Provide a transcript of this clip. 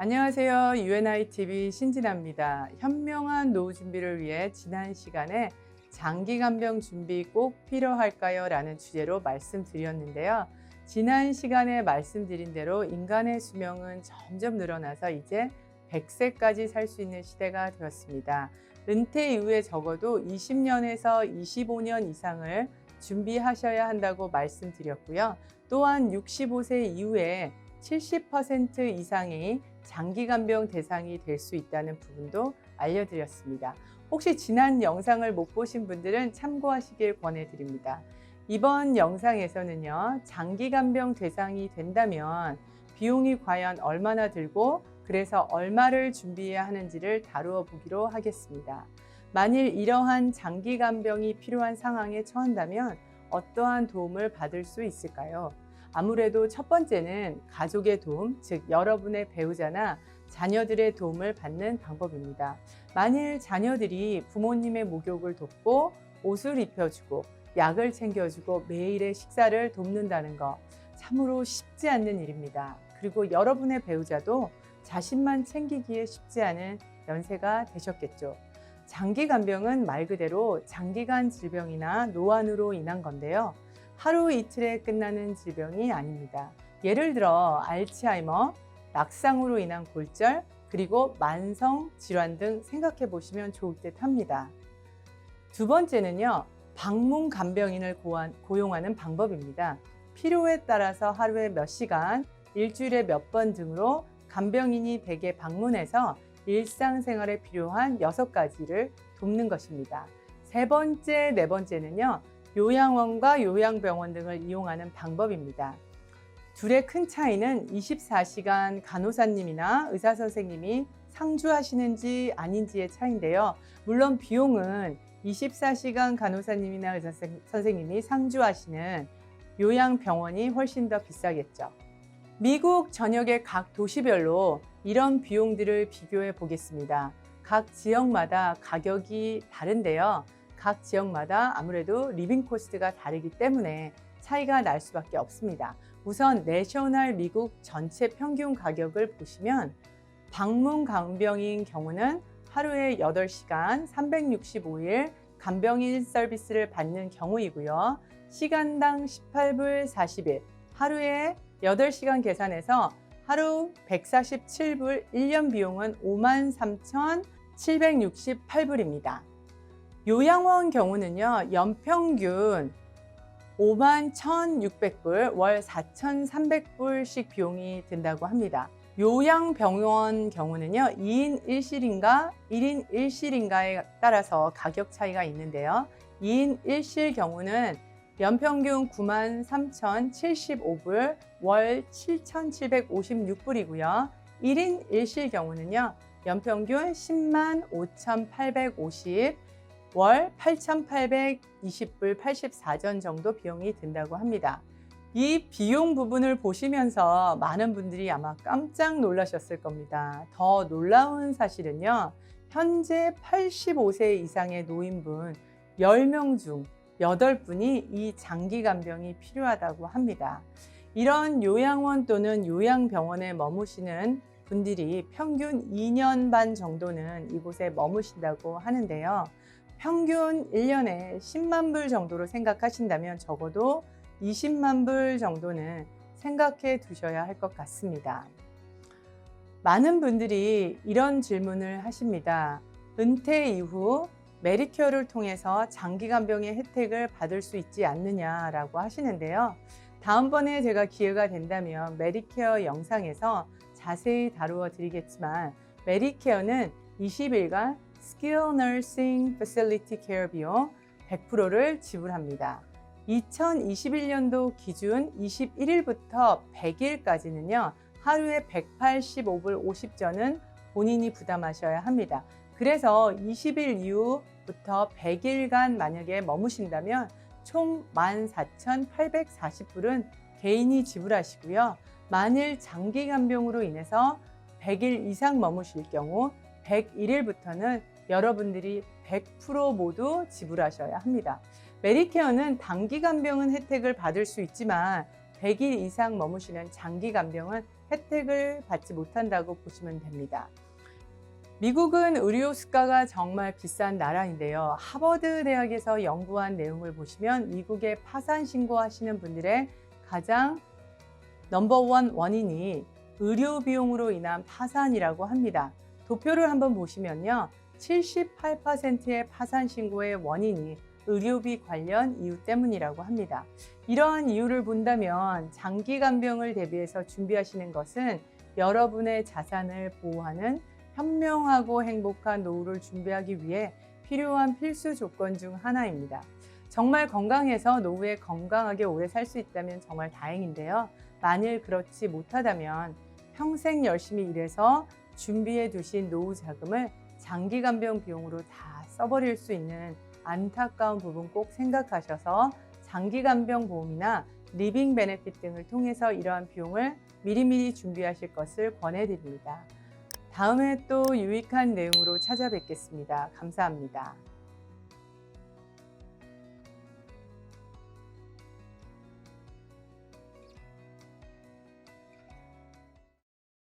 안녕하세요. UNITV 신진아입니다. 현명한 노후 준비를 위해 지난 시간에 장기 간병 준비 꼭 필요할까요? 라는 주제로 말씀드렸는데요. 지난 시간에 말씀드린 대로 인간의 수명은 점점 늘어나서 이제 100세까지 살 수 있는 시대가 되었습니다. 은퇴 이후에 적어도 20년에서 25년 이상을 준비하셔야 한다고 말씀드렸고요. 또한 65세 이후에 70% 이상이 장기 간병 대상이 될 수 있다는 부분도 알려드렸습니다. 혹시 지난 영상을 못 보신 분들은 참고하시길 권해드립니다. 이번 영상에서는요, 장기 간병 대상이 된다면 비용이 과연 얼마나 들고 그래서 얼마를 준비해야 하는지를 다루어 보기로 하겠습니다. 만일 이러한 장기 간병이 필요한 상황에 처한다면 어떠한 도움을 받을 수 있을까요? 아무래도 첫 번째는 가족의 도움, 즉 여러분의 배우자나 자녀들의 도움을 받는 방법입니다. 만일 자녀들이 부모님의 목욕을 돕고 옷을 입혀주고 약을 챙겨주고 매일의 식사를 돕는다는 거 참으로 쉽지 않는 일입니다. 그리고 여러분의 배우자도 자신만 챙기기에 쉽지 않은 연세가 되셨겠죠. 장기 간병은 말 그대로 장기간 질병이나 노안으로 인한 건데요. 하루 이틀에 끝나는 질병이 아닙니다. 예를 들어 알츠하이머, 낙상으로 인한 골절, 그리고 만성 질환 등 생각해 보시면 좋을 듯 합니다. 두 번째는요, 방문 간병인을 고용하는 방법입니다. 필요에 따라서 하루에 몇 시간, 일주일에 몇 번 등으로 간병인이 댁에 방문해서 일상생활에 필요한 6가지를 돕는 것입니다. 세 번째, 네 번째는요, 요양원과 요양병원 등을 이용하는 방법입니다. 둘의 큰 차이는 24시간 간호사님이나 의사선생님이 상주하시는지 아닌지의 차이인데요. 물론 비용은 24시간 간호사님이나 의사선생님이 상주하시는 요양병원이 훨씬 더 비싸겠죠. 미국 전역의 각 도시별로 이런 비용들을 비교해 보겠습니다. 각 지역마다 가격이 다른데요. 각 지역마다 아무래도 리빙 코스트가 다르기 때문에 차이가 날 수밖에 없습니다. 우선 내셔널 미국 전체 평균 가격을 보시면 방문 간병인 경우는 하루에 8시간 365일 간병인 서비스를 받는 경우이고요. 시간당 18불 40일, 하루에 8시간 계산해서 하루 147불, 1년 비용은 53,768불입니다. 요양원 경우는요, 연평균 51,600불, 월 4,300불씩 비용이 든다고 합니다. 요양병원 경우는요, 2인 1실인가 1인 1실인가에 따라서 가격 차이가 있는데요. 2인 1실 경우는 연평균 93,075불, 월 7,756불이고요. 1인 1실 경우는요, 연평균 105,850, 월 8,820불 84전 정도 비용이 든다고 합니다. 이 비용 부분을 보시면서 많은 분들이 아마 깜짝 놀라셨을 겁니다. 더 놀라운 사실은요, 현재 85세 이상의 노인분 10명 중 8분이 이 장기 간병이 필요하다고 합니다. 이런 요양원 또는 요양병원에 머무시는 분들이 평균 2년 반 정도는 이곳에 머무신다고 하는데요. 평균 1년에 10만 불 정도로 생각하신다면 적어도 20만 불 정도는 생각해 두셔야 할 것 같습니다. 많은 분들이 이런 질문을 하십니다. 은퇴 이후 메디케어를 통해서 장기 간병의 혜택을 받을 수 있지 않느냐라고 하시는데요. 다음번에 제가 기회가 된다면 메디케어 영상에서 자세히 다루어 드리겠지만 메디케어는 20일간 Skilled Nursing Facility Care 비용 100%를 지불합니다. 2021년도 기준 21일부터 100일까지는요. 하루에 185불 50전은 본인이 부담하셔야 합니다. 그래서 20일 이후부터 100일간 만약에 머무신다면 총 14,840불은 개인이 지불하시고요. 만일 장기 간병으로 인해서 100일 이상 머무실 경우 101일부터는 여러분들이 100% 모두 지불하셔야 합니다. 메디케어는 단기 간병은 혜택을 받을 수 있지만 100일 이상 머무시는 장기 간병은 혜택을 받지 못한다고 보시면 됩니다. 미국은 의료 수가가 정말 비싼 나라인데요. 하버드 대학에서 연구한 내용을 보시면 미국의 파산 신고하시는 분들의 가장 넘버원 원인이 의료 비용으로 인한 파산이라고 합니다. 도표를 한번 보시면요. 78%의 파산 신고의 원인이 의료비 관련 이유 때문이라고 합니다. 이러한 이유를 본다면 장기 간병을 대비해서 준비하시는 것은 여러분의 자산을 보호하는 현명하고 행복한 노후를 준비하기 위해 필요한 필수 조건 중 하나입니다. 정말 건강해서 노후에 건강하게 오래 살 수 있다면 정말 다행인데요. 만일 그렇지 못하다면 평생 열심히 일해서 준비해 두신 노후 자금을 장기 간병 비용으로 다 써버릴 수 있는 안타까운 부분 꼭 생각하셔서 장기 간병 보험이나 리빙 베네핏 등을 통해서 이러한 비용을 미리미리 준비하실 것을 권해드립니다. 다음에 또 유익한 내용으로 찾아뵙겠습니다. 감사합니다.